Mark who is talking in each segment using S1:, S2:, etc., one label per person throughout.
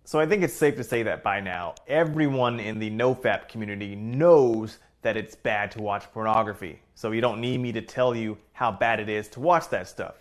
S1: So I think it's safe to say that by now, everyone in the NoFap community knows that it's bad to watch pornography. So you don't need me to tell you how bad it is to watch that stuff.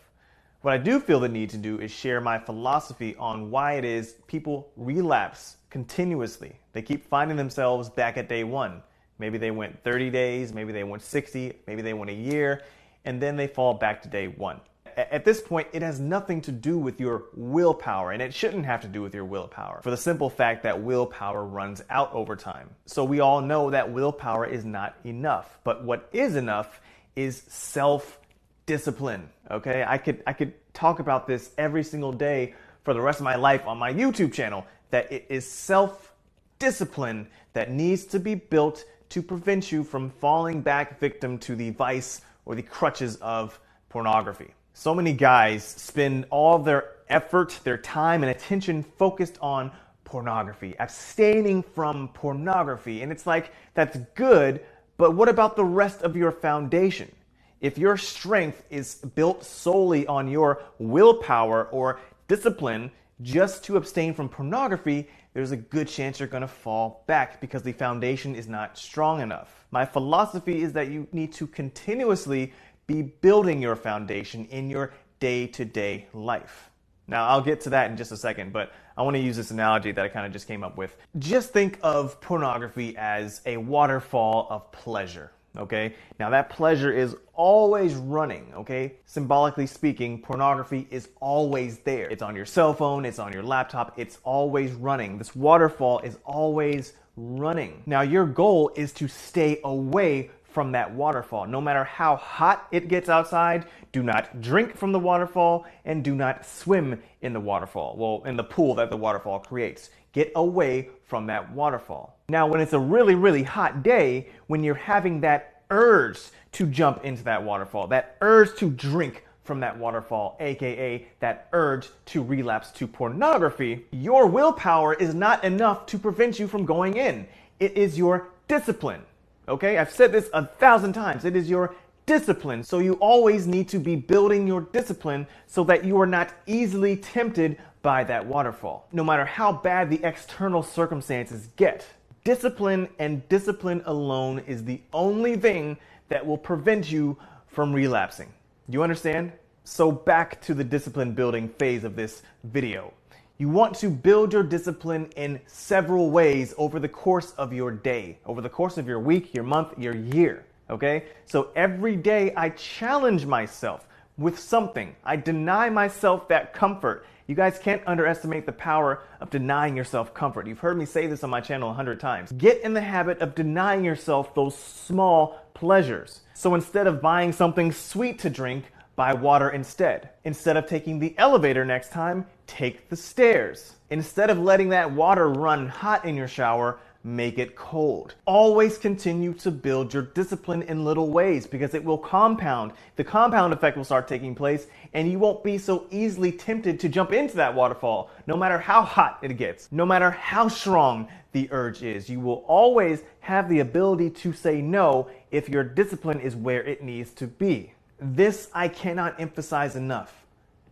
S1: What I do feel the need to do is share my philosophy on why it is people relapse continuously. They keep finding themselves back at day one. Maybe they went 30 days, maybe they went 60, maybe they went a year, and then they fall back to day one. At this point, it has nothing to do with your willpower, and it shouldn't have to do with your willpower, for the simple fact that willpower runs out over time. So we all know that willpower is not enough, but what is enough is self-discipline, okay? I could talk about this every single day for the rest of my life on my YouTube channel, that it is self-discipline that needs to be built to prevent you from falling back victim to the vice or the crutches of pornography. So many guys spend all of their effort, their time, and attention focused on pornography, abstaining from pornography. And it's like, that's good, but what about the rest of your foundation? If your strength is built solely on your willpower or discipline just to abstain from pornography, there's a good chance you're going to fall back because the foundation is not strong enough. My philosophy is that you need to continuously be building your foundation in your day-to-day life. Now, I'll get to that in just a second, but I want to use this analogy that I kind of just came up with. Just think of pornography as a waterfall of pleasure, okay? Now, that pleasure is always running, okay? Symbolically speaking, pornography is always there. It's on your cell phone, it's on your laptop, it's always running. This waterfall is always running. Now, your goal is to stay away from that waterfall. No matter how hot it gets outside, do not drink from the waterfall and do not swim in the waterfall. Well, in the pool that the waterfall creates. Get away from that waterfall. Now, when it's a really, really hot day, when you're having that urge to jump into that waterfall, that urge to drink from that waterfall, aka that urge to relapse to pornography, your willpower is not enough to prevent you from going in. It is your discipline. Okay, I've said this 1,000 times. It is your discipline. So you always need to be building your discipline so that you are not easily tempted by that waterfall, no matter how bad the external circumstances get. Discipline and discipline alone is the only thing that will prevent you from relapsing. Do you understand? So back to the discipline building phase of this video. You want to build your discipline in several ways over the course of your day, over the course of your week, your month, your year, okay? So every day I challenge myself with something. I deny myself that comfort. You guys can't underestimate the power of denying yourself comfort. You've heard me say this on my channel 100 times. Get in the habit of denying yourself those small pleasures. So instead of buying something sweet to drink, buy water instead. Instead of taking the elevator next time, take the stairs. Instead of letting that water run hot in your shower, make it cold. Always continue to build your discipline in little ways because it will compound. The compound effect will start taking place and you won't be so easily tempted to jump into that waterfall, no matter how hot it gets, no matter how strong the urge is. You will always have the ability to say no if your discipline is where it needs to be. This I cannot emphasize enough.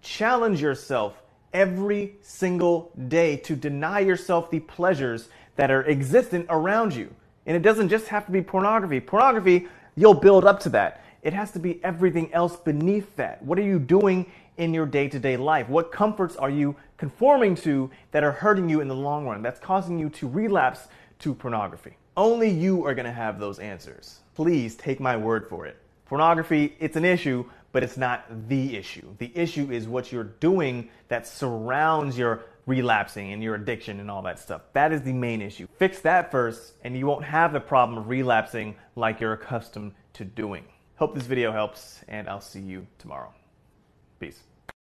S1: Challenge yourself every single day to deny yourself the pleasures that are existent around you. And it doesn't just have to be pornography. Pornography, you'll build up to that. It has to be everything else beneath that. What are you doing in your day-to-day life? What comforts are you conforming to that are hurting you in the long run, that's causing you to relapse to pornography? Only you are going to have those answers. Please take my word for it. Pornography, it's an issue, but it's not the issue. The issue is what you're doing that surrounds your relapsing and your addiction and all that stuff. That is the main issue. Fix that first, and you won't have the problem of relapsing like you're accustomed to doing. Hope this video helps, and I'll see you tomorrow. Peace.